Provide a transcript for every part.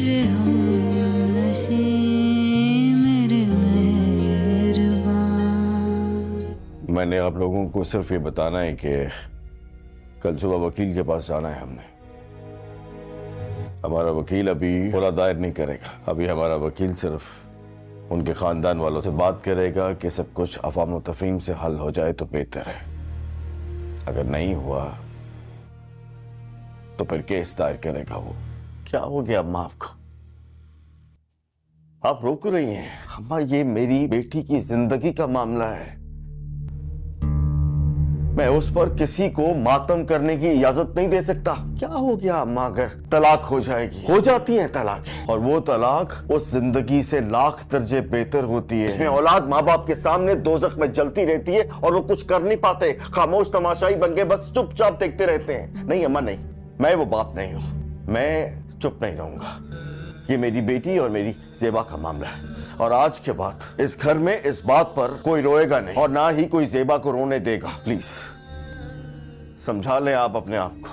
मेरे हमनशी मेरे मेहरबान। मैंने आप लोगों को सिर्फ ये बताना है कि कल सुबह वकील के पास जाना है हमने। हमारा वकील अभी मुकदमा दायर नहीं करेगा। अभी हमारा वकील सिर्फ उनके खानदान वालों से बात करेगा कि सब कुछ अफाम तफहीम से हल हो जाए तो बेहतर है। अगर नहीं हुआ तो फिर केस दायर करेगा वो। क्या हो गया अम्मा आपको? आप रो क्यों रही हैं? अम्मा ये मेरी बेटी की जिंदगी का मामला है। मैं उस पर किसी को मातम करने की इजाजत नहीं दे सकता। क्या हो गया अम्मा? अगर तलाक हो जाएगी, हो जाती है तलाक, और वो तलाक उस जिंदगी से लाख दर्जे बेहतर होती है। इसमें औलाद माँ बाप के सामने दोजख में जलती रहती है और वो कुछ कर नहीं पाते, खामोश तमाशाई बन के बस चुपचाप देखते रहते हैं। नहीं अम्मा नहीं, मैं वो बाप नहीं हूं। मैं चुप नहीं रहूंगा। ये मेरी बेटी और मेरी जेबा का मामला है, और आज के बाद इस घर में इस बात पर कोई रोएगा नहीं और ना ही कोई जेबा को रोने देगा। प्लीज समझा लें आप अपने आप को।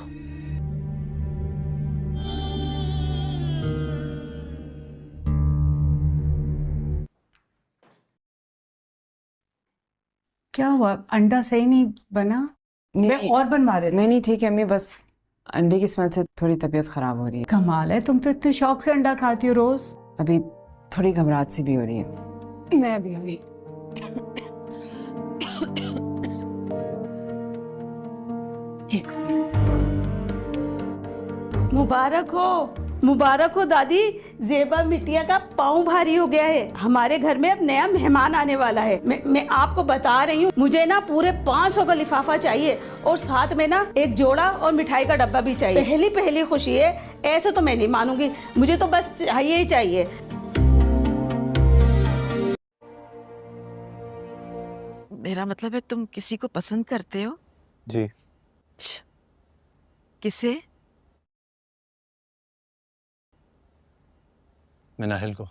क्या हुआ? अंडा सही नहीं बना? मैं और बनवा देती। नहीं ठीक है अम्मी, बस अंडे की स्मेल से थोड़ी तबीयत खराब हो रही है। कमाल है, तुम तो इतने शौक से अंडा खाती हो रोज। अभी थोड़ी घबराहट सी भी हो रही है। मैं भी अभी मुबारक हो दादी। जेबा मिटिया का पाँव भारी हो गया है। हमारे घर में अब नया मेहमान आने वाला है। मैं आपको बता रही हूँ, मुझे ना पूरे 500 का लिफाफा चाहिए और साथ में ना एक जोड़ा और मिठाई का डब्बा भी चाहिए। पहली खुशी है, ऐसे तो मैं नहीं मानूंगी, मुझे तो बस चाहिए ही चाहिए। मेरा मतलब है तुम किसी को पसंद करते हो? जी। किसे? मिनाहिल को।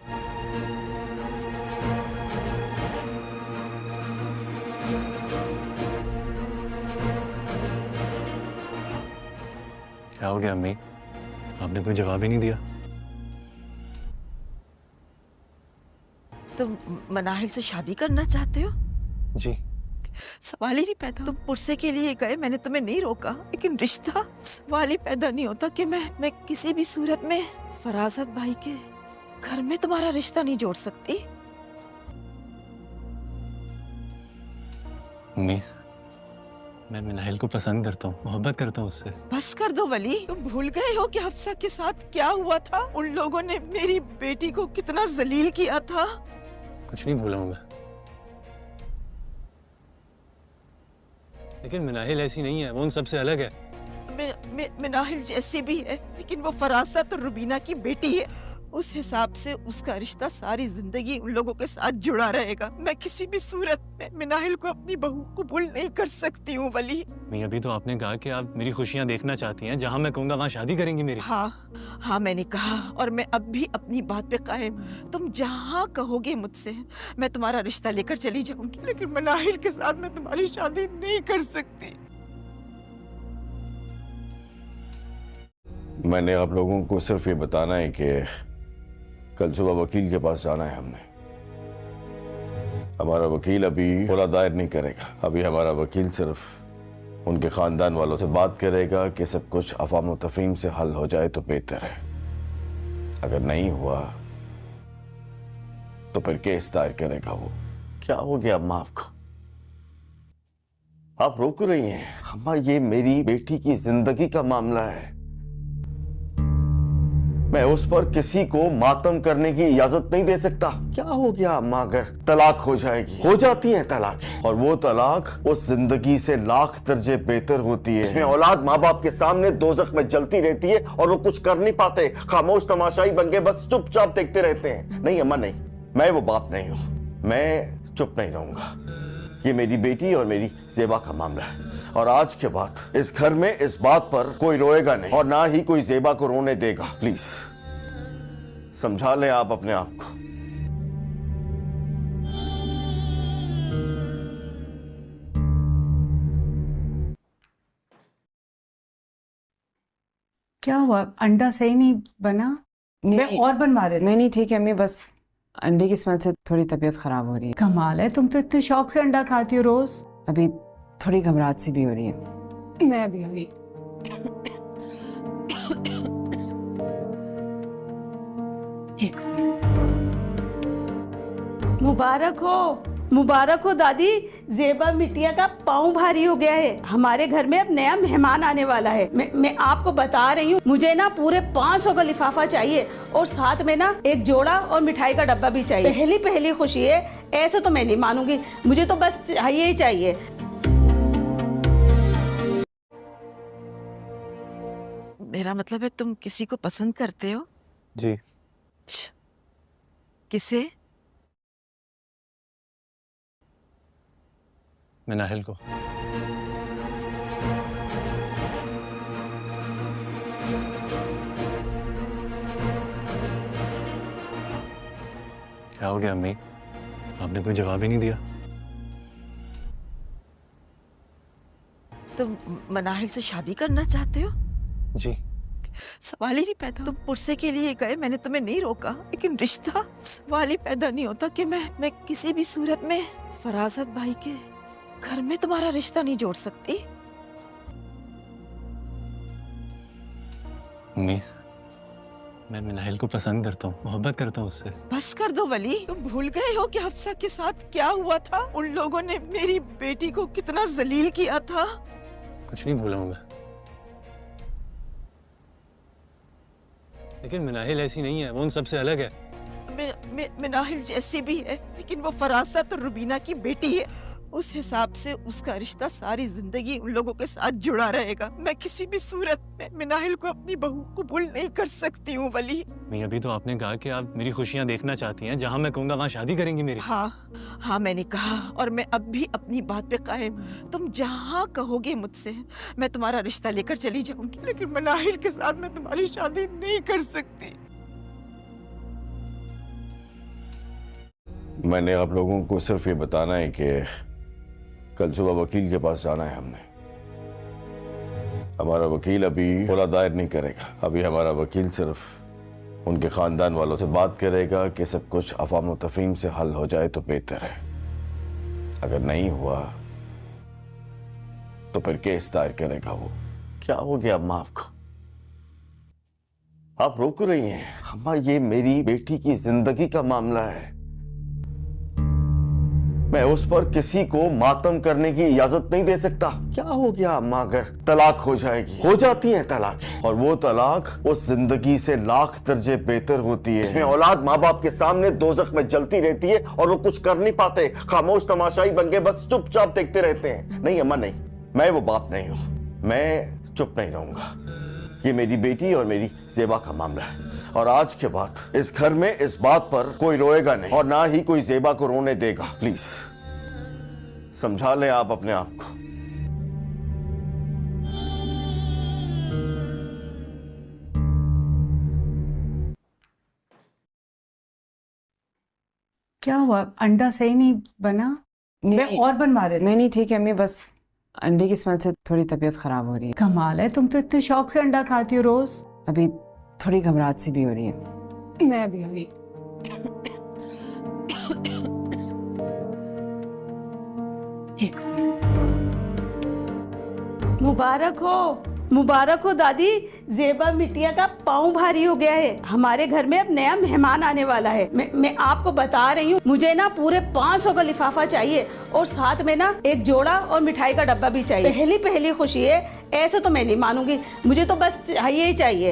क्या हो गया अम्मी? आपने कोई जवाब ही नहीं दिया। तुम मनाहिल से शादी करना चाहते हो? जी। सवाल ही नहीं पैदा। तुम पुरसे के लिए गए, मैंने तुम्हें नहीं रोका, लेकिन रिश्ता सवाल ही पैदा नहीं होता कि मैं किसी भी सूरत में फरासत भाई के घर में तुम्हारा रिश्ता नहीं जोड़ सकती। अम्मी, मैं मिनाहिल को पसंद करता हूँ, मोहब्बत करता हूँ उससे। बस कर दो वली। तुम भूल गए हो कि हफ्सा के साथ क्या हुआ था? उन लोगों ने मेरी बेटी को कितना जलील किया था। कुछ नहीं भूला हूँ मैं, लेकिन मिनाहिल ऐसी नहीं है, वो उन सबसे अलग है। मिनाहिल जैसी भी है, लेकिन वो फरासत और रुबीना की बेटी है। उस हिसाब से उसका रिश्ता सारी जिंदगी उन लोगों के साथ जुड़ा रहेगा। मैं किसी भी सूरत में मिनाहिल को अपनी बहू कबूल नहीं कर सकती हूँ वली। मैं अभी तो आपने कहा कि आप मेरी खुशियाँ देखना चाहती हैं, जहाँ मैं कहूँगा वहाँ शादी करेंगी मेरी। हाँ मैंने कहा, और मैं अब भी अपनी बात पे कायम। तुम जहाँ कहोगे मुझसे, मैं तुम्हारा रिश्ता लेकर चली जाऊंगी, लेकिन मिनाहिल के साथ मैं तुम्हारी शादी नहीं कर सकती। मैंने आप लोगों को सिर्फ ये बताना है कि कल सुबह वकील के पास जाना है हमने। हमारा वकील अभी मुकदमा दायर नहीं करेगा। अभी हमारा वकील सिर्फ उनके खानदान वालों से बात करेगा कि सब कुछ अफाम तफहीम से हल हो जाए तो बेहतर है। अगर नहीं हुआ तो फिर केस दायर करेगा वो। क्या हो गया अम्मा आपको? आप रो क्यों रही हैं? अम्मा ये मेरी बेटी की जिंदगी का मामला है। मैं उस पर किसी को मातम करने की इजाजत नहीं दे सकता। क्या हो गया अम्मा? अगर तलाक हो जाएगी, हो जाती है तलाक, और वो तलाक उस जिंदगी से लाख दर्जे बेहतर होती है। इसमें औलाद माँ बाप के सामने दोजख में जलती रहती है और वो कुछ कर नहीं पाते, खामोश तमाशाई बन के बस चुपचाप देखते रहते हैं। नहीं अम्मा नहीं, मैं वो बाप नहीं हूं। मैं चुप नहीं रहूंगा। ये मेरी बेटी और मेरी जेबा का मामला है, और आज के बाद इस घर में इस बात पर कोई रोएगा नहीं और ना ही कोई जेबा को रोने देगा। प्लीज समझा लें आप अपने आप को। क्या हुआ? अंडा सही नहीं बना? मैं और बनवा देती नहीं नहीं ठीक है अम्मी, बस अंडे की स्मेल से थोड़ी तबीयत खराब हो रही है। कमाल है, तुम तो इतने शौक से अंडा खाती हो रोज। अभी थोड़ी घबराहट सी भी हो रही है। मैं भी अभी एक मिनट। मुबारक हो दादी। जेबा बिटिया का पाँव भारी हो गया है। हमारे घर में अब नया मेहमान आने वाला है। मैं आपको बता रही हूँ, मुझे ना पूरे 500 का लिफाफा चाहिए और साथ में ना एक जोड़ा और मिठाई का डब्बा भी चाहिए। पहली खुशी है, ऐसे तो मैं नहीं मानूंगी, मुझे तो बस चाहिए ही चाहिए। मेरा मतलब है तुम किसी को पसंद करते हो? जी। किसे? मिनाहिल को। क्या हो गया अम्मी, आपने कोई जवाब ही नहीं दिया? तुम मनाहिल से शादी करना चाहते हो? जी। सवाल ही नहीं पैदा। तुम पुरसे के लिए गए, मैंने तुम्हें नहीं रोका, लेकिन रिश्ता सवाल ही पैदा नहीं होता कि मैं किसी भी सूरत में फरासत भाई के घर में तुम्हारा रिश्ता नहीं जोड़ सकती। अम्मी, मैं मिनाहिल को पसंद करता हूँ, मोहब्बत करता हूँ उससे। बस कर दो वली, तुम भूल गए हो कि हफ्सा के साथ क्या हुआ था? उन लोगों ने मेरी बेटी को कितना जलील किया था। कुछ नहीं भूला हूँ मैं, लेकिन मिनाहिल ऐसी नहीं है, वो उन सबसे अलग है। मिनाहिल जैसी भी है, लेकिन वो फरासत और रुबीना की बेटी है। उस हिसाब से उसका रिश्ता सारी जिंदगी उन लोगों के साथ जुड़ा रहेगा। मैं किसी भी सूरत में मिनाहिल को अपनी बहू कबूल नहीं कर सकती हूँ वली। मैं अभी तो आपने कहा कि आप मेरी खुशियाँ देखना चाहती हैं, जहाँ मैं कहूँगा वहाँ शादी करेंगी मेरी। हाँ मैंने कहा, और मैं अब भी अपनी बात पे कायम। तुम जहाँ कहोगे मुझसे, मैं तुम्हारा रिश्ता लेकर चली जाऊंगी, लेकिन मिनाहिल के साथ मैं तुम्हारी शादी नहीं कर सकती। मैंने आप लोगों को सिर्फ ये बताना है कि कल सुबह वकील के पास जाना है हमने। हमारा वकील अभी मामला दायर नहीं करेगा। अभी हमारा वकील सिर्फ उनके खानदान वालों से बात करेगा कि सब कुछ अफाम तफहीम से हल हो जाए तो बेहतर है। अगर नहीं हुआ तो फिर केस दायर करेगा वो। क्या हो गया अम्मा आपको? आप रोक रही हैं? अम्मा, ये मेरी बेटी की जिंदगी का मामला है। मैं उस पर किसी को मातम करने की इजाजत नहीं दे सकता। क्या हो गया अम्मा, अगर तलाक हो जाएगी? हो जाती है तलाक, और वो तलाक उस जिंदगी से लाख दर्जे बेहतर होती है। इसमें औलाद माँ बाप के सामने दोज़ख में जलती रहती है और वो कुछ कर नहीं पाते, खामोश तमाशाई बन के बस चुपचाप देखते रहते हैं। नहीं अम्मा नहीं, मैं वो बाप नहीं हूँ, मैं चुप नहीं रहूंगा। ये मेरी बेटी और मेरी जेबा का मामला है, और आज के बाद इस घर में इस बात पर कोई रोएगा नहीं, और ना ही कोई जेबा को रोने देगा। प्लीज समझा लें आप अपने आप को। क्या हुआ, अंडा सही नहीं बना? मैं और बनवा देती। नहीं ठीक है अम्मी, बस अंडे की स्मेल से थोड़ी तबीयत खराब हो रही है। कमाल है, तुम तो इतने शौक से अंडा खाती हो रोज। अभी थोड़ी घबराहट सी भी हो रही है। मैं भी अभी एक मिनट। मुबारक हो दादी। जेबा बिटिया का पाँव भारी हो गया है। हमारे घर में अब नया मेहमान आने वाला है। मैं आपको बता रही हूँ, मुझे ना पूरे 500 का लिफाफा चाहिए और साथ में ना एक जोड़ा और मिठाई का डब्बा भी चाहिए। पहली खुशी है, ऐसे तो मैं नहीं मानूंगी, मुझे तो बस चाहिए ही चाहिए।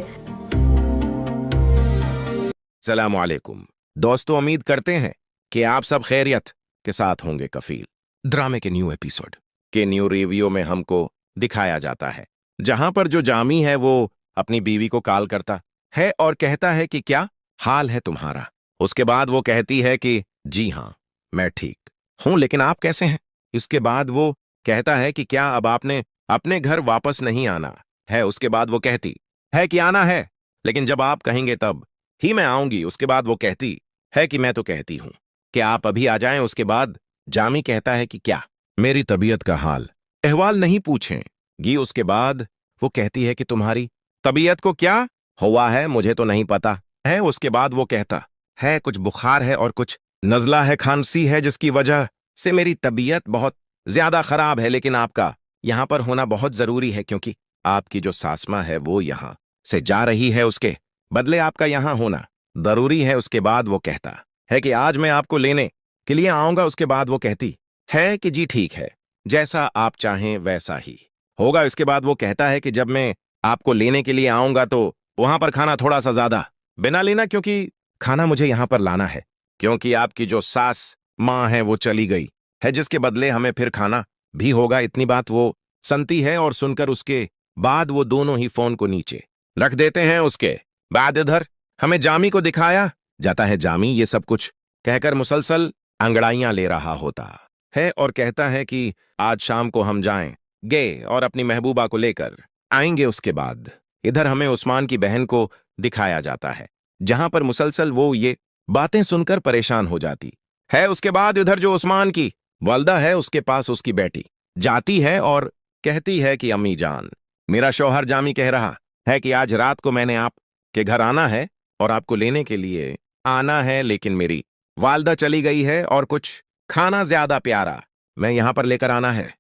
अस्सलामु अलैकुम दोस्तों, उम्मीद करते हैं कि आप सब खैरियत के साथ होंगे। कफील ड्रामे के न्यू एपिसोड के न्यू रिव्यू में हमको दिखाया जाता है जहां पर जो जामी है वो अपनी बीवी को कॉल करता है और कहता है कि क्या हाल है तुम्हारा। उसके बाद वो कहती है कि जी हाँ मैं ठीक हूं, लेकिन आप कैसे हैं। इसके बाद वो कहता है कि क्या अब आपने अपने घर वापस नहीं आना है। उसके बाद वो कहती है कि आना है, लेकिन जब आप कहेंगे तब ही मैं आऊंगी। उसके बाद वो कहती है कि मैं तो कहती हूं कि आप अभी आ जाएं। उसके बाद जामी कहता है कि क्या मेरी तबीयत का हाल अहवाल नहीं पूछेंगी। उसके बाद वो कहती है कि तुम्हारी तबीयत को क्या हुआ है मुझे तो नहीं पता। है। उसके बाद वो कहता है कुछ बुखार है और कुछ नज़ला है, खांसी है, जिसकी वजह से मेरी तबीयत बहुत ज्यादा खराब है, लेकिन आपका यहाँ पर होना बहुत जरूरी है क्योंकि आपकी जो सास माँ है वो यहाँ से जा रही है, उसके बदले आपका यहाँ होना जरूरी है। उसके बाद वो कहता है कि आज मैं आपको लेने के लिए आऊंगा। उसके बाद वो कहती है कि जी ठीक है, जैसा आप चाहें वैसा ही होगा। इसके बाद वो कहता है कि जब मैं आपको लेने के लिए आऊंगा तो वहां पर खाना थोड़ा सा ज्यादा बिना लेना, क्योंकि खाना मुझे यहां पर लाना है, क्योंकि आपकी जो सास माँ है वो चली गई है, जिसके बदले हमें फिर खाना भी होगा। इतनी बात वो सुनती है और सुनकर उसके बाद वो दोनों ही फोन को नीचे रख देते हैं। उसके बाद इधर हमें जामी को दिखाया जाता है। जामी ये सब कुछ कहकर मुसलसल अंगड़ाइयां ले रहा होता है और कहता है कि आज शाम को हम जाएंगे और अपनी महबूबा को लेकर आएंगे। उसके बाद इधर हमें उस्मान की बहन को दिखाया जाता है, जहां पर मुसलसल वो ये बातें सुनकर परेशान हो जाती है। उसके बाद इधर जो उस्मान की वालदा है उसके पास उसकी बेटी जाती है और कहती है कि अम्मी जान, मेरा शौहर जामी कह रहा है कि आज रात को मैंने आपके घर आना है और आपको लेने के लिए आना है, लेकिन मेरी वालदा चली गई है और कुछ खाना ज्यादा प्यारा मैं यहां पर लेकर आना है,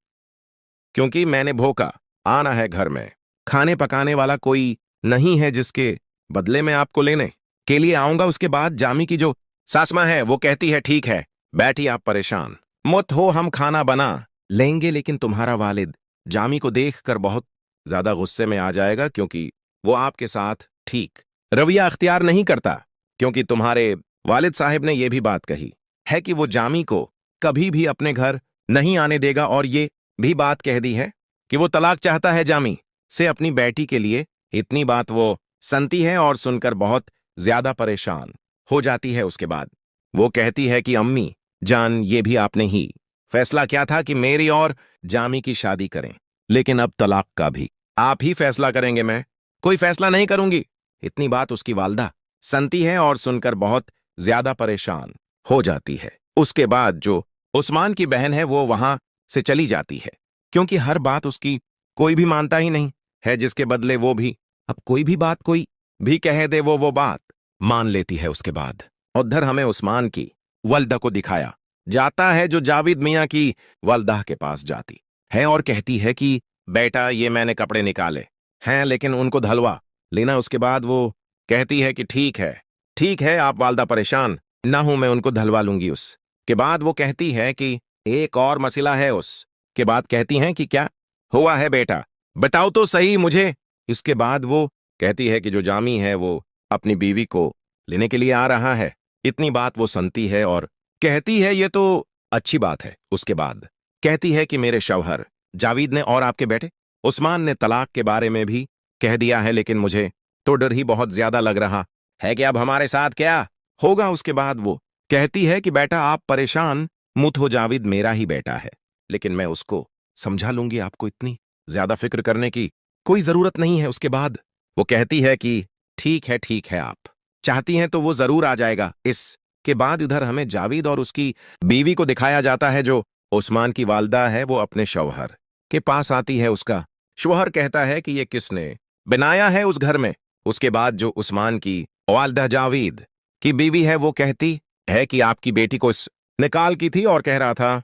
क्योंकि मैंने भूखा आना है। घर में खाने पकाने वाला कोई नहीं है, जिसके बदले में आपको लेने के लिए आऊंगा। उसके बाद जामी की जो सास माँ है वो कहती है ठीक है बैठी, आप परेशान मत हो, हम खाना बना लेंगे, लेकिन तुम्हारा वालिद जामी को देखकर बहुत ज्यादा गुस्से में आ जाएगा, क्योंकि वो आपके साथ ठीक रवैया अख्तियार नहीं करता, क्योंकि तुम्हारे वालिद साहिब ने यह भी बात कही है कि वो जामी को कभी भी अपने घर नहीं आने देगा, और ये भी बात कह दी है कि वो तलाक चाहता है जामी से अपनी बेटी के लिए। इतनी बात वो सुनती है और सुनकर बहुत ज्यादा परेशान हो जाती है। उसके बाद वो कहती है कि अम्मी जान, ये भी आपने ही फैसला किया था कि मेरी और जामी की शादी करें, लेकिन अब तलाक का भी आप ही फैसला करेंगे, मैं कोई फैसला नहीं करूंगी। इतनी बात उसकी वालदा सुनती है और सुनकर बहुत ज्यादा परेशान हो जाती है। उसके बाद जो उस्मान की बहन है वो वहां से चली जाती है, क्योंकि हर बात उसकी कोई भी मानता ही नहीं है, जिसके बदले वो भी अब कोई भी बात कोई भी कह दे वो बात मान लेती है। उसके बाद उधर हमें उस्मान की वल्दा को दिखाया जाता है, जो जावेद मियां की वल्दा के पास जाती है और कहती है कि बेटा ये मैंने कपड़े निकाले हैं, लेकिन उनको धलवा लेना। उसके बाद वो कहती है कि ठीक है आप वालदा परेशान ना हूं, मैं उनको धलवा लूंगी। उसके बाद वो कहती है कि एक और मसला है। उसके बाद कहती हैं कि क्या हुआ है बेटा, बताओ तो सही मुझे। इसके बाद वो कहती है कि जो जामी है वो अपनी बीवी को लेने के लिए आ रहा है। इतनी बात वो सुनती है और कहती है ये तो अच्छी बात है। उसके बाद कहती है कि मेरे शौहर जावेद ने और आपके बेटे उस्मान ने तलाक के बारे में भी कह दिया है, लेकिन मुझे तो डर ही बहुत ज्यादा लग रहा है कि अब हमारे साथ क्या होगा। उसके बाद वो कहती है कि बेटा आप परेशान मत हो, जावेद मेरा ही बेटा है, लेकिन मैं उसको समझा लूंगी, आपको इतनी ज्यादा फिक्र करने की कोई जरूरत नहीं है। उसके बाद वो कहती है कि ठीक है आप चाहती हैं तो वो जरूर आ जाएगा। इसके बाद इधर हमें जावेद और उसकी बीवी को दिखाया जाता है। जो उस्मान की वालदा है वो अपने शौहर के पास आती है। उसका शौहर कहता है कि ये किसने बनाया है उस घर में। उसके बाद जो उस्मान की वालदा जावेद की बीवी है वो कहती है कि आपकी बेटी को निकाल की थी और कह रहा था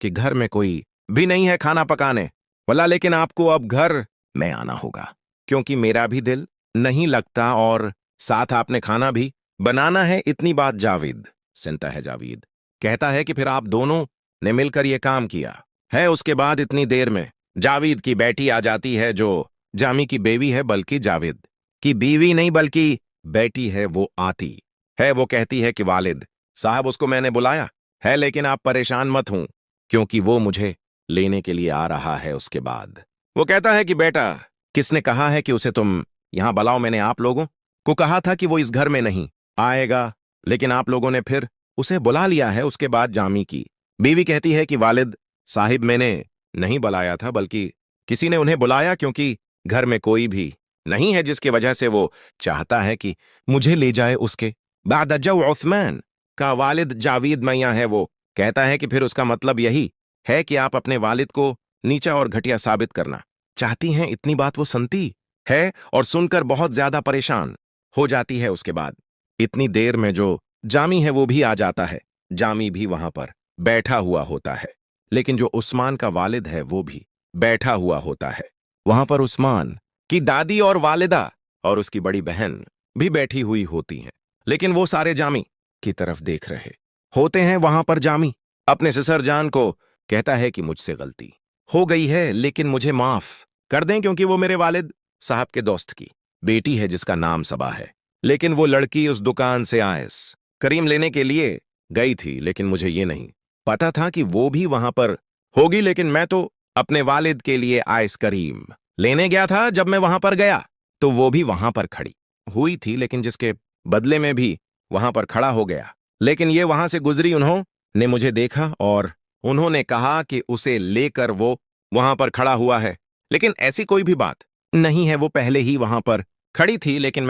कि घर में कोई भी नहीं है खाना पकाने वाला, लेकिन आपको अब घर में आना होगा, क्योंकि मेरा भी दिल नहीं लगता और साथ आपने खाना भी बनाना है। इतनी बात जावेद सुनता है। जावेद कहता है कि फिर आप दोनों ने मिलकर यह काम किया है। उसके बाद इतनी देर में जावेद की बेटी आ जाती है, जो जामी की बेवी है, बल्कि जावेद की बीवी नहीं बल्कि बेटी है। वो आती है, वो कहती है कि वालिद साहब उसको मैंने बुलाया है, लेकिन आप परेशान मत हों, क्योंकि वो मुझे लेने के लिए आ रहा है। उसके बाद वो कहता है कि बेटा किसने कहा है कि उसे तुम यहां बुलाओ, मैंने आप लोगों को कहा था कि वो इस घर में नहीं आएगा, लेकिन आप लोगों ने फिर उसे बुला लिया है। उसके बाद जामी की बीवी कहती है कि वालिद साहिब मैंने नहीं बुलाया था, बल्कि किसी ने उन्हें बुलाया, क्योंकि घर में कोई भी नहीं है, जिसकी वजह से वो चाहता है कि मुझे ले जाए। उसके बाद जो उस्मान का वालिद जावेद मियां है वो कहता है कि फिर उसका मतलब यही है कि आप अपने वालिद को नीचा और घटिया साबित करना चाहती हैं। इतनी बात वो सुनती है और सुनकर बहुत ज्यादा परेशान हो जाती है। उसके बाद इतनी देर में जो जामी है वो भी आ जाता है। जामी भी वहां पर बैठा हुआ होता है, लेकिन जो उस्मान का वालिद है वो भी बैठा हुआ होता है। वहां पर उस्मान की दादी और वालिदा और उसकी बड़ी बहन भी बैठी हुई होती हैं, लेकिन वो सारे जामी की तरफ देख रहे होते हैं। वहां पर जामी अपने ससर जान को कहता है कि मुझसे गलती हो गई है, लेकिन मुझे माफ कर दें, क्योंकि वो मेरे वालिद साहब के दोस्त की बेटी है जिसका नाम सबा है। लेकिन वो लड़की उस दुकान से आयस करीम लेने के लिए गई थी, लेकिन मुझे ये नहीं पता था कि वो भी वहां पर होगी। लेकिन मैं तो अपने वालिद के लिए आयस करीम लेने गया था। जब मैं वहां पर गया तो वो भी वहां पर खड़ी हुई थी, लेकिन जिसके बदले में भी वहां पर खड़ा हो गया। लेकिन ये वहां से गुजरी, उन्होंने मुझे देखा और उन्होंने कहा कि उसे लेकर वो वहां पर खड़ा हुआ है, लेकिन ऐसी कोई भी बात नहीं है। वो पहले ही वहां पर खड़ी थी, लेकिन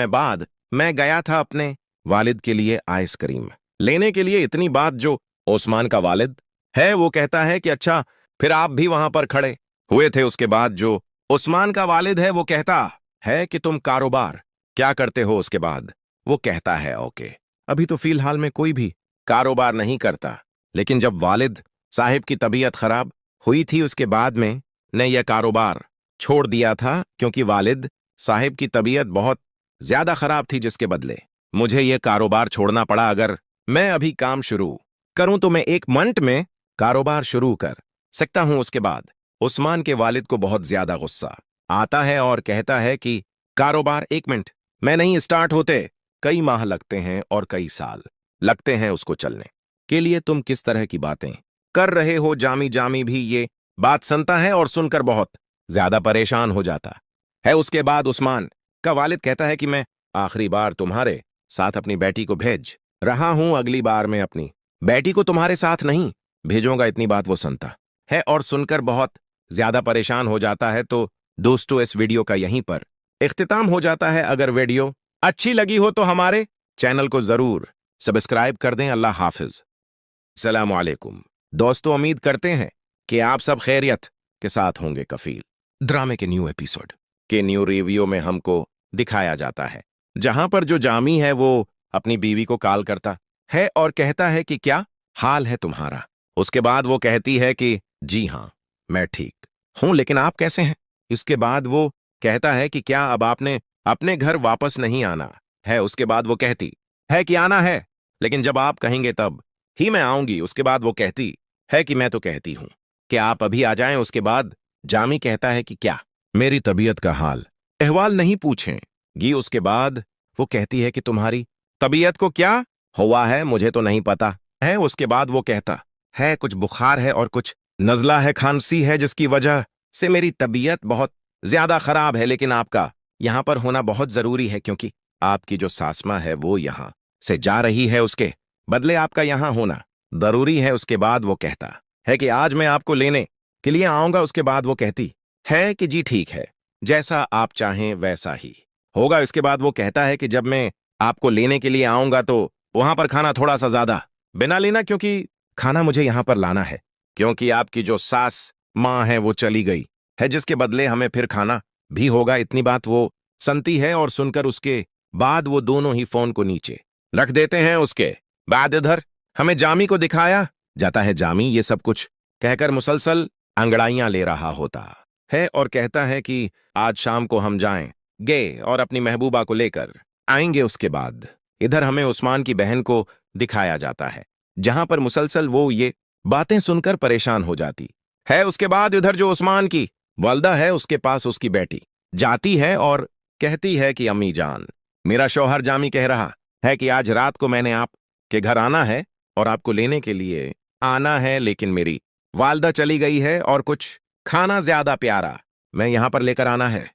मैं गया था अपने वालिद के लिए आइसक्रीम लेने के लिए। इतनी बात जो ओस्मान का वालिद है वो कहता है कि अच्छा, फिर आप भी वहां पर खड़े हुए थे। उसके बाद जो उस्मान का वालिद है वो कहता है कि तुम कारोबार क्या करते हो। उसके बाद वो कहता है ओके, अभी तो फिलहाल में कोई भी कारोबार नहीं करता, लेकिन जब वालिद साहिब की तबीयत खराब हुई थी उसके बाद में ने यह कारोबार छोड़ दिया था, क्योंकि वालिद साहिब की तबीयत बहुत ज्यादा खराब थी, जिसके बदले मुझे यह कारोबार छोड़ना पड़ा। अगर मैं अभी काम शुरू करूं तो मैं 1 मिनट में कारोबार शुरू कर सकता हूं। उसके बाद उस्मान के वालिद को बहुत ज्यादा गुस्सा आता है और कहता है कि कारोबार 1 मिनट में नहीं स्टार्ट होते, कई माह लगते हैं और कई साल लगते हैं उसको चलने के लिए। तुम किस तरह की बातें कर रहे हो। जामी भी ये बात सुनता है और सुनकर बहुत ज्यादा परेशान हो जाता है। उसके बाद उस्मान का वालिद कहता है कि मैं आखिरी बार तुम्हारे साथ अपनी बेटी को भेज रहा हूं, अगली बार मैं अपनी बेटी को तुम्हारे साथ नहीं भेजूंगा। इतनी बात वो सुनता है और सुनकर बहुत ज्यादा परेशान हो जाता है। तो दोस्तों, इस वीडियो का यहीं पर इख्तिताम हो जाता है। अगर वीडियो अच्छी लगी हो तो हमारे चैनल को जरूर सब्सक्राइब कर दें। अल्लाह हाफिज। अस्सलामु अलैकुम। दोस्तों, उम्मीद करते हैं कि आप सब खैरियत के साथ होंगे। कफील ड्रामे के न्यू एपिसोड के न्यू रिव्यू में हमको दिखाया जाता है जहां पर जो जामी है वो अपनी बीवी को कॉल करता है और कहता है कि क्या हाल है तुम्हारा। उसके बाद वो कहती है कि जी हां, मैं ठीक हूं, लेकिन आप कैसे हैं। इसके बाद वो कहता है कि क्या अब आपने अपने घर वापस नहीं आना है। उसके बाद वो कहती है कि आना है, लेकिन जब आप कहेंगे तब ही मैं आऊंगी। उसके बाद वो कहती है कि मैं तो कहती हूं कि आप अभी आ जाएं। उसके बाद जामी कहता है कि क्या मेरी तबीयत का हाल अहवाल नहीं पूछेंगी। उसके बाद वो कहती है कि तुम्हारी तबीयत को क्या हुआ है, मुझे तो नहीं पता है। उसके बाद वो कहता है कुछ बुखार है और कुछ नजला है, खांसी है, जिसकी वजह से मेरी तबीयत बहुत ज्यादा खराब है, लेकिन आपका यहां पर होना बहुत जरूरी है, क्योंकि आपकी जो सासमा है वो यहां से जा रही है, उसके बदले आपका यहां होना जरूरी है। उसके बाद वो कहता है कि आज मैं आपको लेने के लिए आऊंगा। उसके बाद वो कहती है कि जी ठीक है, जैसा आप चाहें वैसा ही होगा। इसके बाद वो कहता है कि जब मैं आपको लेने के लिए आऊंगा तो वहां पर खाना थोड़ा सा ज्यादा बिना लेना, क्योंकि खाना मुझे यहां पर लाना है, क्योंकि आपकी जो सास माँ है वो चली गई है, जिसके बदले हमें फिर खाना भी होगा। इतनी बात वो सुनती है और सुनकर उसके बाद वो दोनों ही फोन को नीचे रख देते हैं। उसके बाद इधर हमें जामी को दिखाया जाता है। जामी ये सब कुछ कहकर मुसलसल अंगड़ाइयां ले रहा होता है और कहता है कि आज शाम को हम जाएंगे और अपनी महबूबा को लेकर आएंगे। उसके बाद इधर हमें उस्मान की बहन को दिखाया जाता है, जहां पर मुसलसल वो ये बातें सुनकर परेशान हो जाती है। उसके बाद इधर जो उस्मान की वालदा है उसके पास उसकी बेटी जाती है और कहती है कि अम्मी जान, मेरा शौहर जामी कह रहा है कि आज रात को मैंने आपके घर आना है और आपको लेने के लिए आना है, लेकिन मेरी वालदा चली गई है और कुछ खाना ज्यादा प्यारा मैं यहां पर लेकर आना है,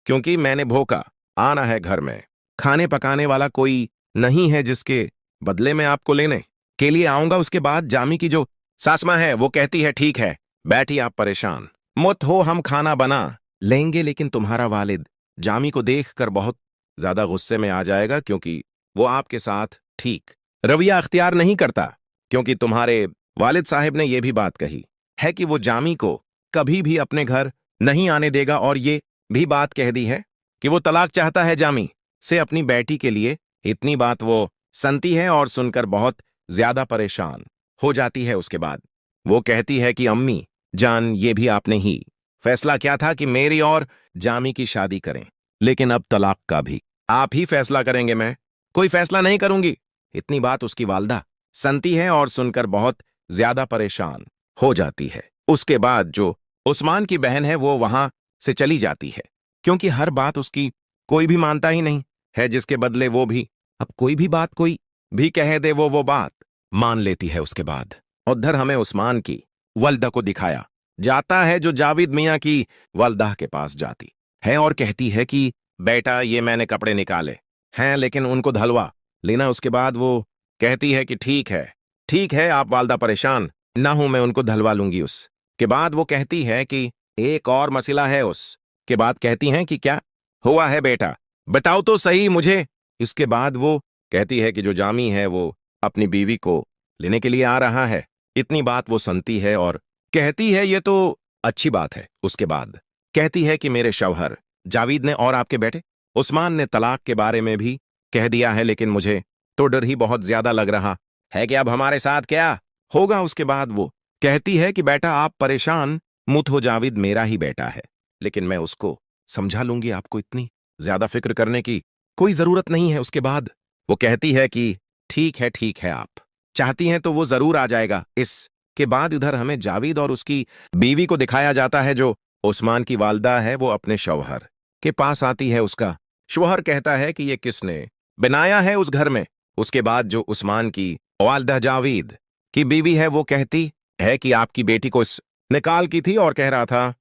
क्योंकि मैंने भूखा आना है। घर में खाने पकाने वाला कोई नहीं है, जिसके बदले में आपको लेने के लिए आऊंगा। उसके बाद जामी की जो सासमा है वो कहती है ठीक है, बैठी आप परेशान मत हो, हम खाना बना लेंगे। लेकिन तुम्हारा वालिद जामी को देखकर बहुत ज्यादा गुस्से में आ जाएगा, क्योंकि वो आपके साथ ठीक रवैया अख्तियार नहीं करता, क्योंकि तुम्हारे वालिद साहिब ने यह भी बात कही है कि वो जामी को कभी भी अपने घर नहीं आने देगा, और ये भी बात कह दी है कि वो तलाक चाहता है जामी से अपनी बेटी के लिए इतनी बात वो सुनती है और सुनकर बहुत ज्यादा परेशान हो जाती है। उसके बाद वो कहती है कि अम्मी जान, ये भी आपने ही फैसला किया था कि मेरी और जामी की शादी करें, लेकिन अब तलाक का भी आप ही फैसला करेंगे, मैं कोई फैसला नहीं करूंगी। इतनी बात उसकी वालदा सुनती है और सुनकर बहुत ज्यादा परेशान हो जाती है। उसके बाद जो उस्मान की बहन है वो वहां से चली जाती है, क्योंकि हर बात उसकी कोई भी मानता ही नहीं है, जिसके बदले वो भी अब कोई भी बात कोई भी कह दे वो बात मान लेती है। उसके बाद उधर हमें उस्मान की वल्दा को दिखाया जाता है, जो जावेद मियां की वल्दा के पास जाती है और कहती है कि बेटा ये मैंने कपड़े निकाले हैं, लेकिन उनको धलवा लेना। उसके बाद वो कहती है कि ठीक है आप वालदा परेशान ना हूं, मैं उनको धलवा लूंगी। उसके बाद वो कहती है कि एक और मसला है। उसके बाद कहती हैं कि क्या हुआ है बेटा, बताओ तो सही मुझे। इसके बाद वो कहती है कि जो जामी है वो अपनी बीवी को लेने के लिए आ रहा है। इतनी बात वो सुनती है और कहती है ये तो अच्छी बात है। उसके बाद कहती है कि मेरे शौहर जावेद ने और आपके बेटे उस्मान ने तलाक के बारे में भी कह दिया है, लेकिन मुझे तो डर ही बहुत ज्यादा लग रहा है कि अब हमारे साथ क्या होगा। उसके बाद वो कहती है कि बेटा आप परेशान मत हो, जावेद मेरा ही बेटा है, लेकिन मैं उसको समझा लूंगी, आपको इतनी ज्यादा फिक्र करने की कोई जरूरत नहीं है। उसके बाद वो कहती है कि ठीक है आप चाहती हैं तो वो जरूर आ जाएगा। इसके बाद उधर हमें जावेद और उसकी बीवी को दिखाया जाता है, जो उस्मान की वालदा है वो अपने शौहर के पास आती है। उसका शौहर कहता है कि ये किसने बनाया है उस घर में। उसके बाद जो उस्मान की वालदा जावेद की बीवी है वो कहती है कि आपकी बेटी को निकाल की थी और कह रहा था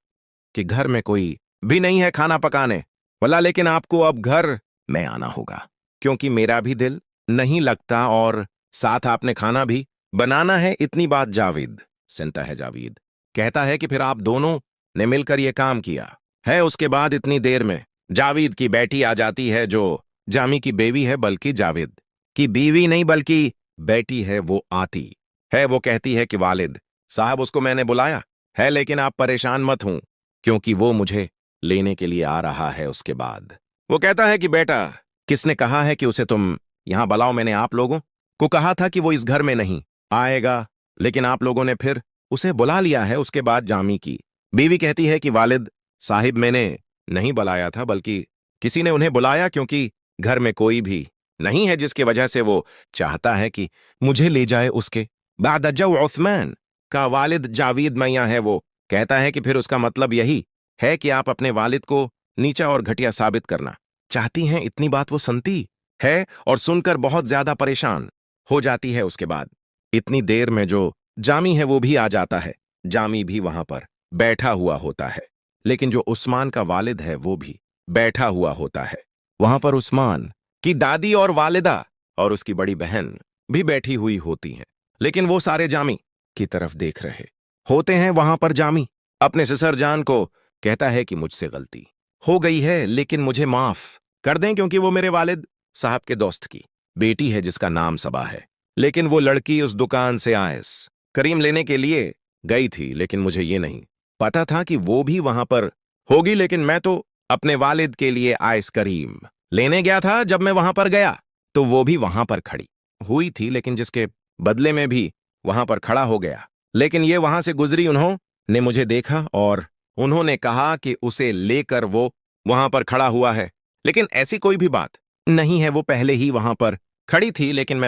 कि घर में कोई भी नहीं है खाना पकाने वाला, लेकिन आपको अब घर में आना होगा क्योंकि मेरा भी दिल नहीं लगता और साथ आपने खाना भी बनाना है। इतनी बात जावेद सुनता है। जावेद कहता है कि फिर आप दोनों ने मिलकर यह काम किया है। उसके बाद इतनी देर में जावेद की बेटी आ जाती है, जो जामी की बीवी है, बल्कि जावेद की बीवी नहीं बल्कि बेटी है। वो आती है, वो कहती है कि वालिद साहब उसको मैंने बुलाया है, लेकिन आप परेशान मत हों क्योंकि वो मुझे लेने के लिए आ रहा है। उसके बाद वो कहता है कि बेटा किसने कहा है कि उसे तुम यहां बुलाओ, मैंने आप लोगों को कहा था कि वो इस घर में नहीं आएगा, लेकिन आप लोगों ने फिर उसे बुला लिया है। उसके बाद जामी की बीवी कहती है कि वालिद साहिब मैंने नहीं बुलाया था, बल्कि किसी ने उन्हें बुलाया क्योंकि घर में कोई भी नहीं है, जिसकी वजह से वो चाहता है कि मुझे ले जाए। उसके बाद जो उस्मान का वालिद जावेद मियां है वो कहता है कि फिर उसका मतलब यही है कि आप अपने वालिद को नीचा और घटिया साबित करना चाहती हैं। इतनी बात वो सुनती है और सुनकर बहुत ज्यादा परेशान हो जाती है। उसके बाद इतनी देर में जो जामी है वो भी आ जाता है। जामी भी वहां पर बैठा हुआ होता है, लेकिन जो उस्मान का वालिद है वो भी बैठा हुआ होता है। वहां पर उस्मान की दादी और वालिदा और उसकी बड़ी बहन भी बैठी हुई होती हैं, लेकिन वो सारे जामी की तरफ देख रहे होते हैं। वहां पर जामी अपने ससुर जान को कहता है कि मुझसे गलती हो गई है, लेकिन मुझे माफ कर दें क्योंकि वो मेरे वालिद साहब के दोस्त की बेटी है जिसका नाम सबा है, लेकिन वो लड़की उस दुकान से आइस करीम लेने के लिए गई थी, लेकिन मुझे ये नहीं पता था कि वो भी वहां पर होगी, लेकिन मैं तो अपने वालिद के लिए आइस करीम लेने गया था। जब मैं वहां पर गया तो वो भी वहां पर खड़ी हुई थी, लेकिन जिसके बदले में भी वहां पर खड़ा हो गया, लेकिन ये वहां से गुजरी, उन्होंने मुझे देखा और उन्होंने कहा कि उसे लेकर वो वहां पर खड़ा हुआ है, लेकिन ऐसी कोई भी बात नहीं है। वो पहले ही वहां पर खड़ी थी, लेकिन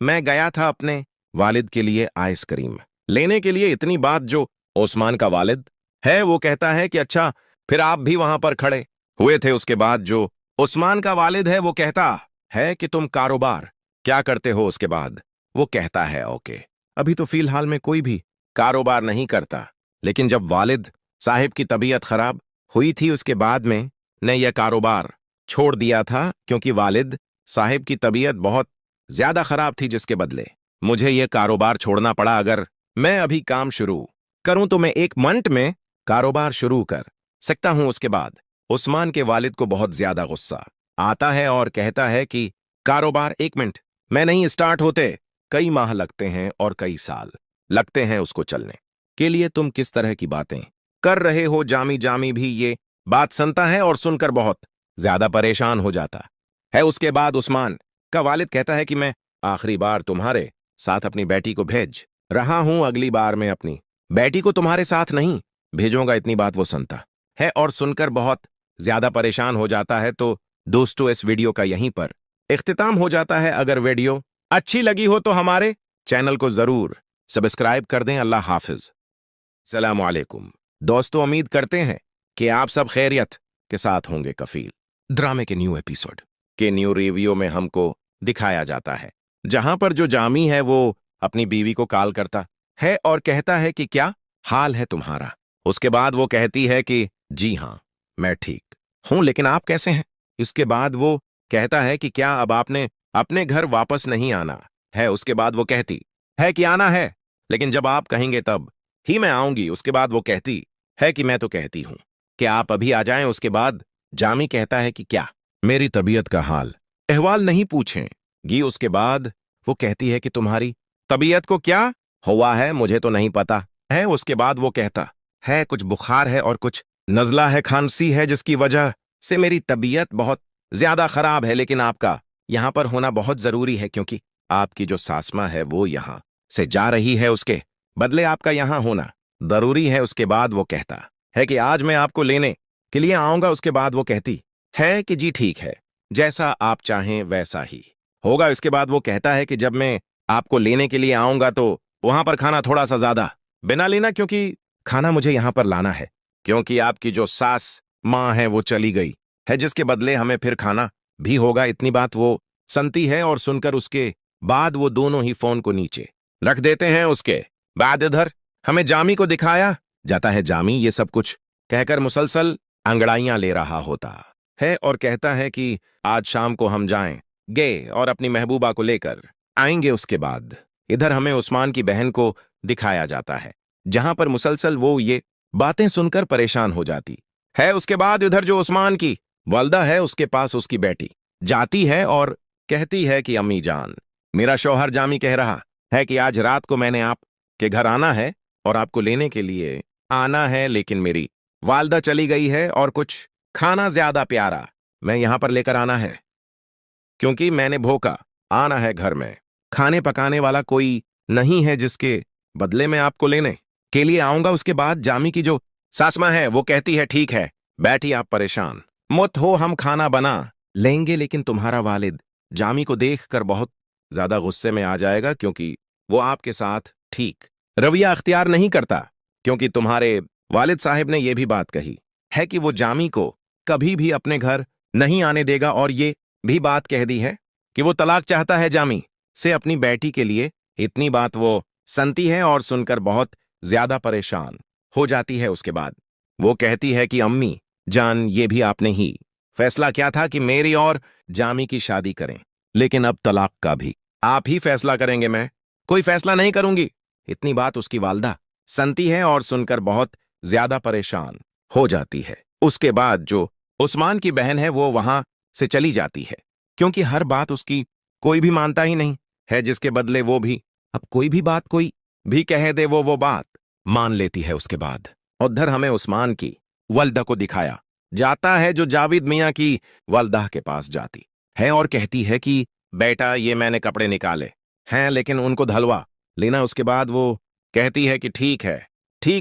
मैं गया था अपने वालिद के लिए आइसक्रीम लेने के लिए। इतनी बात जो उस्मान का वालिद है वो कहता है कि अच्छा फिर आप भी वहां पर खड़े हुए थे। उसके बाद जो उस्मान का वालिद है वो कहता है कि तुम कारोबार क्या करते हो। उसके बाद वो कहता है ओके, अभी तो फिलहाल में कोई भी कारोबार नहीं करता, लेकिन जब वालिद साहिब की तबीयत खराब हुई थी उसके बाद में ने यह कारोबार छोड़ दिया था, क्योंकि वालिद साहिब की तबीयत बहुत ज्यादा खराब थी, जिसके बदले मुझे यह कारोबार छोड़ना पड़ा। अगर मैं अभी काम शुरू करूं तो मैं 1 मिनट में कारोबार शुरू कर सकता हूं। उसके बाद उस्मान के वालिद को बहुत ज्यादा गुस्सा आता है और कहता है कि कारोबार 1 मिनट में नहीं स्टार्ट होते, कई माह लगते हैं और कई साल लगते हैं उसको चलने के लिए। तुम किस तरह की बातें कर रहे हो। जामी भी ये बात सुनता है और सुनकर बहुत ज्यादा परेशान हो जाता है। उसके बाद उस्मान का वालिद कहता है कि मैं आखिरी बार तुम्हारे साथ अपनी बेटी को भेज रहा हूं, अगली बार मैं अपनी बेटी को तुम्हारे साथ नहीं भेजूंगा। इतनी बात वो सुनता है और सुनकर बहुत ज्यादा परेशान हो जाता है। तो दोस्तों, इस वीडियो का यहीं पर इख्तिताम हो जाता है। अगर वीडियो अच्छी लगी हो तो हमारे चैनल को जरूर सब्सक्राइब कर दें। अल्लाह हाफिज। सलाम अलैकुम। दोस्तों, उम्मीद करते हैं कि आप सब खैरियत के साथ होंगे। कफील ड्रामे के न्यू एपिसोड के न्यू रिव्यू में हमको दिखाया जाता है जहां पर जो जामी है वो अपनी बीवी को कॉल करता है और कहता है कि क्या हाल है तुम्हारा। उसके बाद वो कहती है कि जी हाँ, मैं ठीक हूं, लेकिन आप कैसे हैं। इसके बाद वो कहता है कि क्या अब आपने अपने घर वापस नहीं आना है। उसके बाद वो कहती है कि आना है, लेकिन जब आप कहेंगे तब ही मैं आऊंगी। उसके बाद वो कहती है कि मैं तो कहती हूं कि आप अभी आ जाएं। उसके बाद जामी कहता है कि क्या मेरी तबीयत का हाल अहवाल नहीं पूछेंगी। उसके बाद वो कहती है कि तुम्हारी तबीयत को क्या हुआ है, मुझे तो नहीं पता है। उसके बाद वो कहता है कुछ बुखार है और कुछ नज़ला है, खांसी है, जिसकी वजह से मेरी तबीयत बहुत ज्यादा खराब है। लेकिन आपका यहां पर होना बहुत जरूरी है क्योंकि आपकी जो सासमा है वो यहां से जा रही है, उसके बदले आपका यहां होना जरूरी है। उसके बाद वो कहता है कि आज मैं आपको लेने के लिए आऊंगा। उसके बाद वो कहती है कि जी ठीक है, जैसा आप चाहें वैसा ही होगा। इसके बाद वो कहता है कि जब मैं आपको लेने के लिए आऊंगा तो वहां पर खाना थोड़ा सा ज्यादा बिना लेना, क्योंकि खाना मुझे यहां पर लाना है, क्योंकि आपकी जो सास मां है वो चली गई है, जिसके बदले हमें फिर खाना भी होगा। इतनी बात वो सुनती है और सुनकर उसके बाद वो दोनों ही फोन को नीचे रख देते हैं। उसके बाद इधर हमें जामी को दिखाया जाता है। जामी ये सब कुछ कहकर मुसलसल अंगड़ाइयां ले रहा होता है और कहता है कि आज शाम को हम जाएंगे और अपनी महबूबा को लेकर आएंगे। उसके बाद इधर हमें उस्मान की बहन को दिखाया जाता है जहां पर मुसलसल वो ये बातें सुनकर परेशान हो जाती है। उसके बाद इधर जो उस्मान की वालदा है उसके पास उसकी बेटी जाती है और कहती है कि अम्मी जान, मेरा शौहर जामी कह रहा है कि आज रात को मैंने आपके घर आना है और आपको लेने के लिए आना है, लेकिन मेरी वालदा चली गई है और कुछ खाना ज्यादा प्यारा मैं यहां पर लेकर आना है, क्योंकि मैंने भूखा आना है। घर में खाने पकाने वाला कोई नहीं है, जिसके बदले में आपको लेने के लिए आऊंगा। उसके बाद जामी की जो सासमा है वो कहती है ठीक है, बैठी आप परेशान मत हो, हम खाना बना लेंगे। लेकिन तुम्हारा वालिद जामी को देखकर बहुत ज्यादा गुस्से में आ जाएगा, क्योंकि वो आपके साथ ठीक रवैया अख्तियार नहीं करता, क्योंकि तुम्हारे वालिद साहिब ने यह भी बात कही है कि वो जामी को कभी भी अपने घर नहीं आने देगा, और ये भी बात कह दी है कि वो तलाक चाहता है जामी से अपनी बेटी के लिए। इतनी बात वो सुनती है और सुनकर बहुत ज्यादा परेशान हो जाती है। उसके बाद वो कहती है कि अम्मी जान, ये भी आपने ही फैसला किया था कि मेरी और जामी की शादी करें, लेकिन अब तलाक का भी आप ही फैसला करेंगे, मैं कोई फैसला नहीं करूंगी। इतनी बात उसकी वालदा सुनती है और सुनकर बहुत ज्यादा परेशान हो जाती है। उसके बाद जो उस्मान की बहन है वो वहां से चली जाती है, क्योंकि हर बात उसकी कोई भी मानता ही नहीं है, जिसके बदले वो भी अब कोई भी बात कोई भी कह दे वो बात मान लेती है। उसके बाद उधर हमें उस्मान की वल्दा को दिखाया जाता है, जो जावेद मियां की वल्दा के पास जाती है और कहती है कि बेटा ये मैंने कपड़े निकाले हैं, लेकिन उनको धलवा लेना। उसके बाद वो कहती है कि ठीक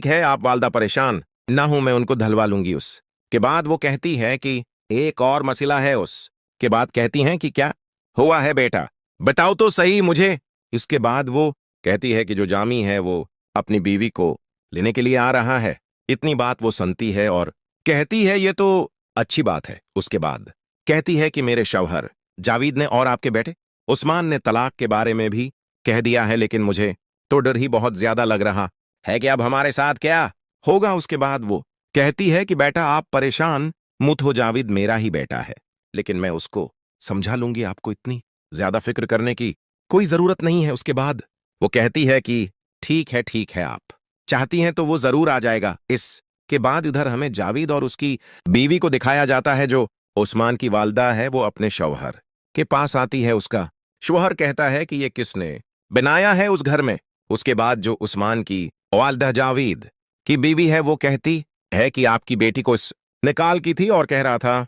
है, आप वालदा परेशान ना हूं, मैं उनको धलवा लूंगी। उसके बाद वो कहती है कि एक और मसला है। उसके बाद कहती हैं कि क्या हुआ है बेटा, बताओ तो सही मुझे। इसके बाद वो कहती है कि जो जामी है वो अपनी बीवी को लेने के लिए आ रहा है। इतनी बात वो सुनती है और कहती है ये तो अच्छी बात है। उसके बाद कहती है कि मेरे शौहर जावेद ने और आपके बेटे उस्मान ने तलाक के बारे में भी कह दिया है, लेकिन मुझे तो डर ही बहुत ज्यादा लग रहा है कि अब हमारे साथ क्या होगा। उसके बाद वो कहती है कि बेटा आप परेशान मत हो, जावेद मेरा ही बेटा है, लेकिन मैं उसको समझा लूंगी, आपको इतनी ज्यादा फिक्र करने की कोई जरूरत नहीं है। उसके बाद वो कहती है कि ठीक है, आप चाहती हैं तो वो जरूर आ जाएगा। इसके बाद इधर हमें जावेद और उसकी बीवी को दिखाया जाता है। जो उस्मान की वालदा है वो अपने शौहर के पास आती है। उसका शौहर कहता है कि ये किसने बनाया है उस घर में। उसके बाद जो उस्मान की वालदा जावेद की बीवी है वो कहती है कि आपकी बेटी को निकाल की थी और कह रहा था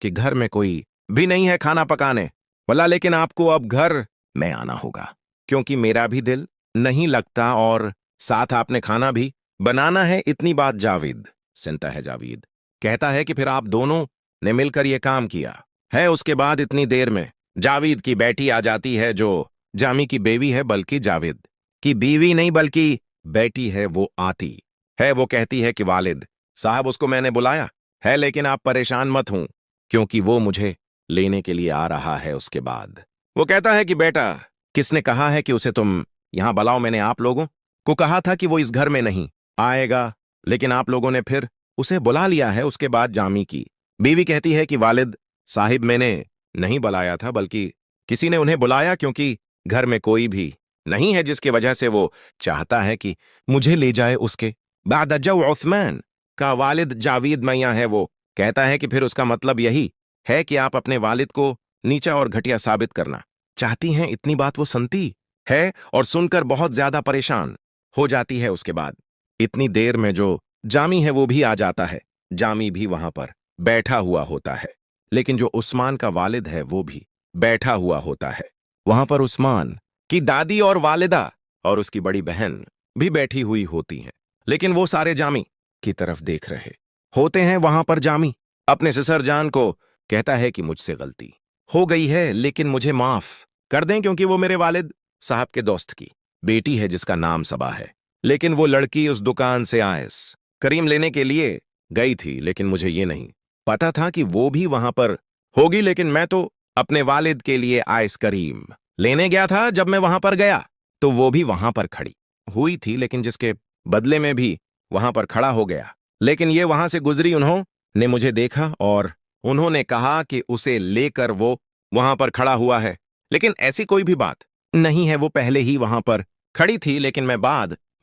कि घर में कोई भी नहीं है खाना पकाने बोला लेकिन आपको अब घर में आना होगा, क्योंकि मेरा भी दिल नहीं लगता और साथ आपने खाना भी बनाना है। इतनी बात जावेद सुनता है। जावेद कहता है कि फिर आप दोनों ने मिलकर यह काम किया है। उसके बाद इतनी देर में जावेद की बेटी आ जाती है, जो जामी की बेवी है, बल्कि जावेद की बीवी नहीं बल्कि बेटी है। वो आती है, वो कहती है कि वालिद साहब उसको मैंने बुलाया है, लेकिन आप परेशान मत हों क्योंकि वो मुझे लेने के लिए आ रहा है। उसके बाद वो कहता है कि बेटा किसने कहा है कि उसे तुम यहां बुलाओ? मैंने आप लोगों को कहा था कि वो इस घर में नहीं आएगा, लेकिन आप लोगों ने फिर उसे बुला लिया है। उसके बाद जामी की बीवी कहती है कि वालिद साहिब मैंने नहीं बुलाया था, बल्कि किसी ने उन्हें बुलाया, क्योंकि घर में कोई भी नहीं है, जिसकी वजह से वो चाहता है कि मुझे ले जाए। उसके बाद जब उस्मान का वालिद जावेद मैया है, वो कहता है कि फिर उसका मतलब यही है कि आप अपने वालिद को नीचा और घटिया साबित करना चाहती हैं। इतनी बात वो सुनती है और सुनकर बहुत ज्यादा परेशान हो जाती है। उसके बाद इतनी देर में जो जामी है वो भी आ जाता है। जामी भी वहां पर बैठा हुआ होता है, लेकिन जो उस्मान का वालिद है वो भी बैठा हुआ होता है। वहां पर उस्मान की दादी और वालिदा और उसकी बड़ी बहन भी बैठी हुई होती हैं, लेकिन वो सारे जामी की तरफ देख रहे होते हैं। वहां पर जामी अपने ससुर जान को कहता है कि मुझसे गलती हो गई है, लेकिन मुझे माफ कर दें, क्योंकि वो मेरे वालिद साहब के दोस्त की बेटी है जिसका नाम सबा है। लेकिन वो लड़की उस दुकान से आइस करीम लेने के लिए गई थी, लेकिन मुझे ये नहीं पता था कि वो भी वहां पर होगी। लेकिन मैं तो अपने वालिद के लिए आइस करीम लेने गया था। जब मैं वहां पर गया तो वो भी वहां पर खड़ी हुई थी, लेकिन जिसके बदले में भी वहां पर खड़ा हो गया। लेकिन ये वहां से गुजरी, उन्होंने मुझे देखा और उन्होंने कहा कि उसे लेकर वो वहां पर खड़ा हुआ है, लेकिन ऐसी कोई भी बात नहीं है। वो पहले ही वहां पर खड़ी थी, लेकिन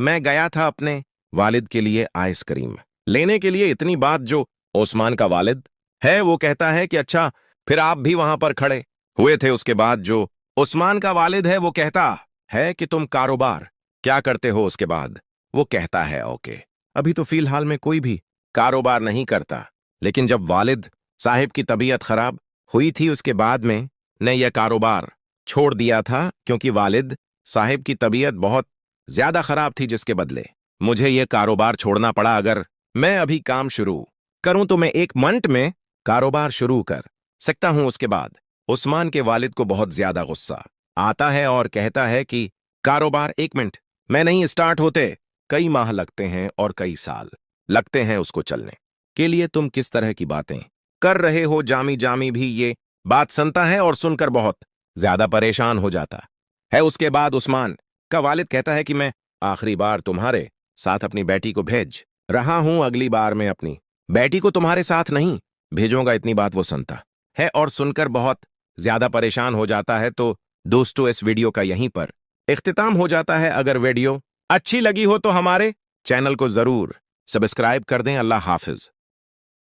मैं गया था अपने वालिद के लिए आइसक्रीम लेने के लिए। इतनी बात जो उस्मान का वालिद है वो कहता है कि अच्छा फिर आप भी वहां पर खड़े हुए थे। उसके बाद जो उस्मान का वालिद है वो कहता है कि तुम कारोबार क्या करते हो? उसके बाद वो कहता है ओके, अभी तो फिलहाल में कोई भी कारोबार नहीं करता, लेकिन जब वालिद साहिब की तबीयत खराब हुई थी उसके बाद में ने यह कारोबार छोड़ दिया था, क्योंकि वालिद साहिब की तबीयत बहुत ज्यादा खराब थी, जिसके बदले मुझे यह कारोबार छोड़ना पड़ा। अगर मैं अभी काम शुरू करूं तो मैं 1 मिनट में कारोबार शुरू कर सकता हूं। उसके बाद उस्मान के वालिद को बहुत ज्यादा गुस्सा आता है और कहता है कि कारोबार 1 मिनट में नहीं स्टार्ट होते, कई माह लगते हैं और कई साल लगते हैं उसको चलने के लिए। तुम किस तरह की बातें कर रहे हो? जामी भी ये बात सुनता है और सुनकर बहुत ज्यादा परेशान हो जाता है। उसके बाद उस्मान का वालिद कहता है कि मैं आखिरी बार तुम्हारे साथ अपनी बेटी को भेज रहा हूं, अगली बार मैं अपनी बेटी को तुम्हारे साथ नहीं भेजूंगा। इतनी बात वो सुनता है और सुनकर बहुत ज्यादा परेशान हो जाता है। तो दोस्तों इस वीडियो का यहीं पर इख्तिताम हो जाता है। अगर वीडियो अच्छी लगी हो तो हमारे चैनल को जरूर सब्सक्राइब कर दें। अल्लाह हाफिज।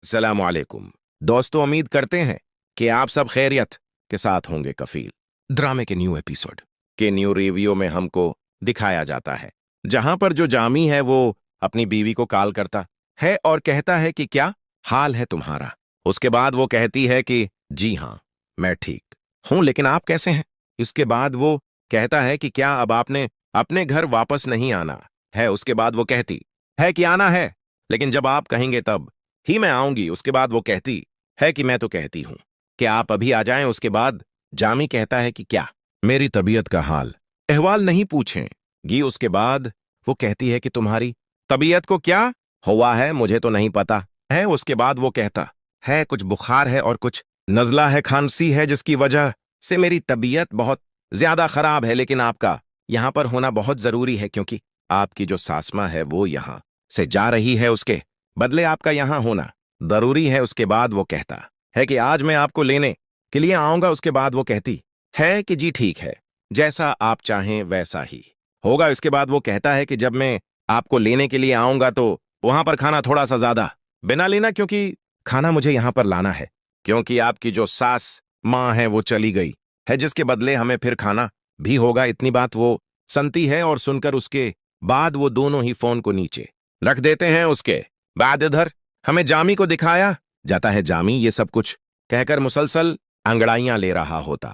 अस्सलामु अलैकुम। दोस्तों उम्मीद करते हैं कि आप सब खैरियत के साथ होंगे। कफील ड्रामे के न्यू एपिसोड के न्यू रिव्यू में हमको दिखाया जाता है जहां पर जो जामी है वो अपनी बीवी को कॉल करता है और कहता है कि क्या हाल है तुम्हारा। उसके बाद वो कहती है कि जी हां मैं ठीक हूं, लेकिन आप कैसे हैं? इसके बाद वो कहता है कि क्या अब आपने अपने घर वापस नहीं आना है? उसके बाद वो कहती है कि आना है, लेकिन जब आप कहेंगे तब ही मैं आऊंगी। उसके बाद वो कहती है कि मैं तो कहती हूं कि आप अभी आ जाएं। उसके बाद जामी कहता है कि क्या मेरी तबीयत का हाल अहवाल नहीं पूछेंगी? उसके बाद वो कहती है कि तुम्हारी तबीयत को क्या हुआ है? मुझे तो नहीं पता है। उसके बाद वो कहता है कुछ बुखार है और कुछ नजला है, खांसी है, जिसकी वजह से मेरी तबीयत बहुत ज्यादा खराब है, लेकिन आपका यहां पर होना बहुत जरूरी है, क्योंकि आपकी जो सास मां है वो यहां से जा रही है, उसके बदले आपका यहां होना जरूरी है। उसके बाद वो कहता है कि आज मैं आपको लेने के लिए आऊंगा। उसके बाद वो कहती है कि जी ठीक है, जैसा आप चाहें वैसा ही होगा। इसके बाद वो कहता है कि जब मैं आपको लेने के लिए आऊंगा तो वहां पर खाना थोड़ा सा ज्यादा बिना लेना, क्योंकि खाना मुझे यहां पर लाना है, क्योंकि आपकी जो सास मां है वो चली गई है, जिसके बदले हमें फिर खाना भी होगा। इतनी बात वो सुनती है और सुनकर उसके बाद वो दोनों ही फोन को नीचे रख देते हैं। उसके बाद इधर हमें जामी को दिखाया जाता है। जामी ये सब कुछ कहकर मुसलसल अंगड़ाइयां ले रहा होता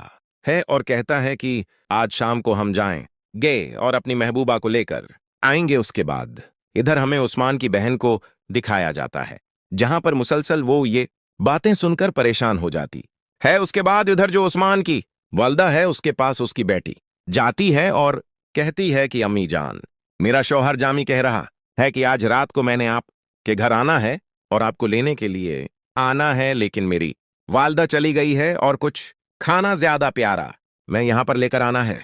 है और कहता है कि आज शाम को हम जाएंगे और अपनी महबूबा को लेकर आएंगे। उसके बाद इधर हमें उस्मान की बहन को दिखाया जाता है, जहां पर मुसलसल वो ये बातें सुनकर परेशान हो जाती है। उसके बाद इधर जो उस्मान की वालदा है उसके पास उसकी बेटी जाती है और कहती है कि अम्मी जान, मेरा शौहर जामी कह रहा है कि आज रात को मैंने आपके घर आना है और आपको लेने के लिए आना है, लेकिन मेरी वालदा चली गई है और कुछ खाना ज्यादा प्यारा मैं यहां पर लेकर आना है,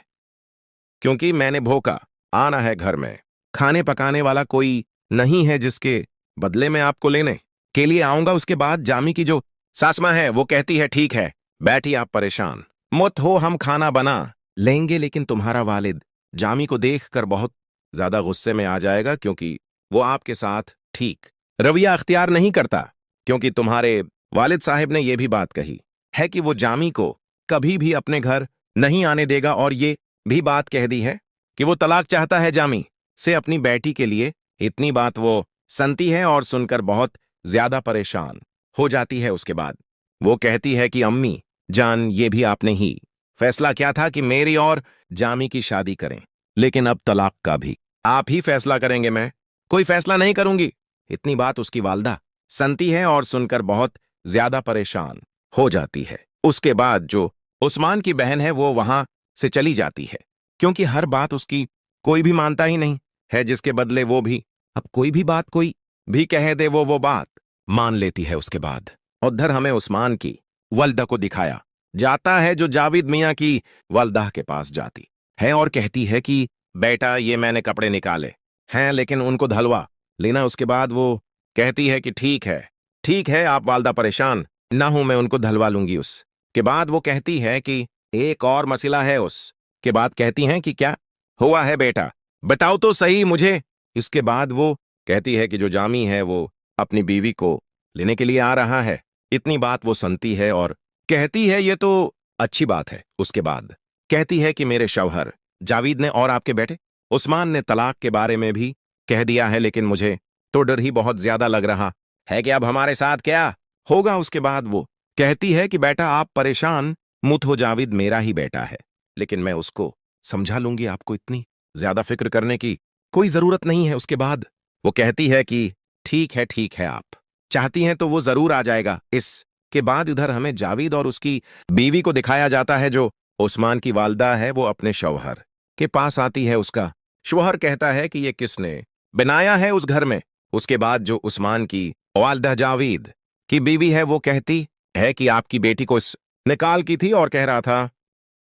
क्योंकि मैंने भूखा आना है। घर में खाने पकाने वाला कोई नहीं है, जिसके बदले में आपको लेने के लिए आऊंगा। उसके बाद जामी की जो सासमा है वो कहती है ठीक है बैठी, आप परेशान मत हो, हम खाना बना लेंगे, लेकिन तुम्हारा वालिद जामी को देखकर बहुत ज्यादा गुस्से में आ जाएगा, क्योंकि वो आपके साथ ठीक रवैया अख्तियार नहीं करता, क्योंकि तुम्हारे वालिद साहिब ने यह भी बात कही है कि वो जामी को कभी भी अपने घर नहीं आने देगा, और ये भी बात कह दी है कि वो तलाक चाहता है जामी से अपनी बेटी के लिए। इतनी बात वो सुनती है और सुनकर बहुत ज्यादा परेशान हो जाती है। उसके बाद वो कहती है कि अम्मी जान, ये भी आपने ही फैसला किया था कि मेरी और जामी की शादी करें, लेकिन अब तलाक का भी आप ही फैसला करेंगे, मैं कोई फैसला नहीं करूंगी। इतनी बात उसकी वालदा सुनती है और सुनकर बहुत ज्यादा परेशान हो जाती है। उसके बाद जो उस्मान की बहन है वो वहां से चली जाती है, क्योंकि हर बात उसकी कोई भी मानता ही नहीं है, जिसके बदले वो भी अब कोई भी बात कोई भी कह दे वो बात मान लेती है। उसके बाद उधर हमें उस्मान की वल्दा को दिखाया जाता है, जो जावेद मियां की वल्दा के पास जाती है और कहती है कि बेटा ये मैंने कपड़े निकाले हैं, लेकिन उनको धलवा लेना। उसके बाद वो कहती है कि ठीक है आप वालदा परेशान ना हूं, मैं उनको धलवा लूंगी। उसके बाद वो कहती है कि एक और मसला है। उसके बाद कहती हैं कि क्या हुआ है बेटा, बताओ तो सही मुझे। इसके बाद वो कहती है कि जो जामी है वो अपनी बीवी को लेने के लिए आ रहा है। इतनी बात वो सुनती है और कहती है ये तो अच्छी बात है। उसके बाद कहती है कि मेरे शौहर जावेद ने और आपके बेटे उस्मान ने तलाक के बारे में भी कह दिया है, लेकिन मुझे तो डर ही बहुत ज्यादा लग रहा है कि अब हमारे साथ क्या होगा। उसके बाद वो कहती है कि बेटा आप परेशान मत हो, जावेद मेरा ही बेटा है, लेकिन मैं उसको समझा लूंगी, आपको इतनी ज्यादा फिक्र करने की कोई जरूरत नहीं है। उसके बाद वो कहती है कि ठीक है आप चाहती हैं तो वो जरूर आ जाएगा। इसके बाद इधर हमें जावेद और उसकी बीवी को दिखाया जाता है, जो उस्मान की वालदा है वो अपने शौहर के पास आती है। उसका शौहर कहता है कि ये किसने बनाया है उस घर में। उसके बाद जो उस्मान की वालदा जावेद की बीवी है वो कहती है कि आपकी बेटी को निकाल की थी और कह रहा था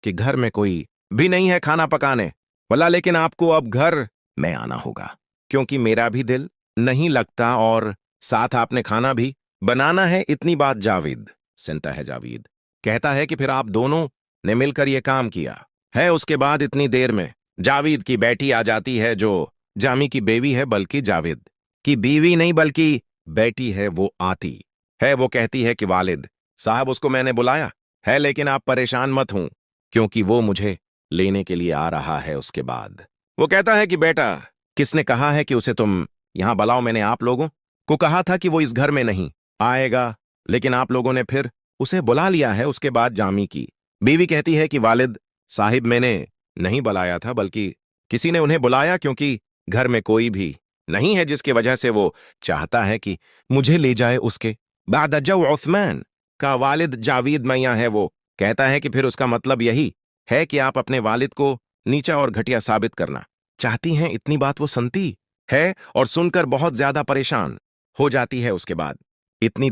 कि घर में कोई भी नहीं है खाना पकाने वाला, लेकिन आपको अब घर में आना होगा, क्योंकि मेरा भी दिल नहीं लगता और साथ आपने खाना भी बनाना है। इतनी बात जावेद सुनता है। जावेद कहता है कि फिर आप दोनों ने मिलकर यह काम किया है। उसके बाद इतनी देर में जावेद की बेटी आ जाती है, जो जामी की बेवी है, बल्कि जावेद की बीवी नहीं बल्कि बेटी है। वो आती है, वो कहती है कि वालिद साहब उसको मैंने बुलाया है, लेकिन आप परेशान मत हों, क्योंकि वो मुझे लेने के लिए आ रहा है। उसके बाद वो कहता है कि बेटा किसने कहा है कि उसे तुम यहां बुलाओ, मैंने आप लोगों को कहा था कि वो इस घर में नहीं आएगा, लेकिन आप लोगों ने फिर उसे बुला लिया है। उसके बाद जामी की बीवी कहती है कि वालिद साहिब मैंने नहीं बुलाया था, बल्कि किसी ने उन्हें बुलाया, क्योंकि घर में कोई भी नहीं है, जिसकी वजह से वो चाहता है कि मुझे ले जाए। उसके बाद जो उस्मान का वालिद जावेद मियां है वो कहता है कि फिर उसका मतलब यही है कि आप अपने वालिद को नीचा और घटिया साबित करना चाहती हैं। इतनी बात वो सुनती है और सुनकर बहुत ज्यादा परेशान हो जाती है। उसके बाद इतनी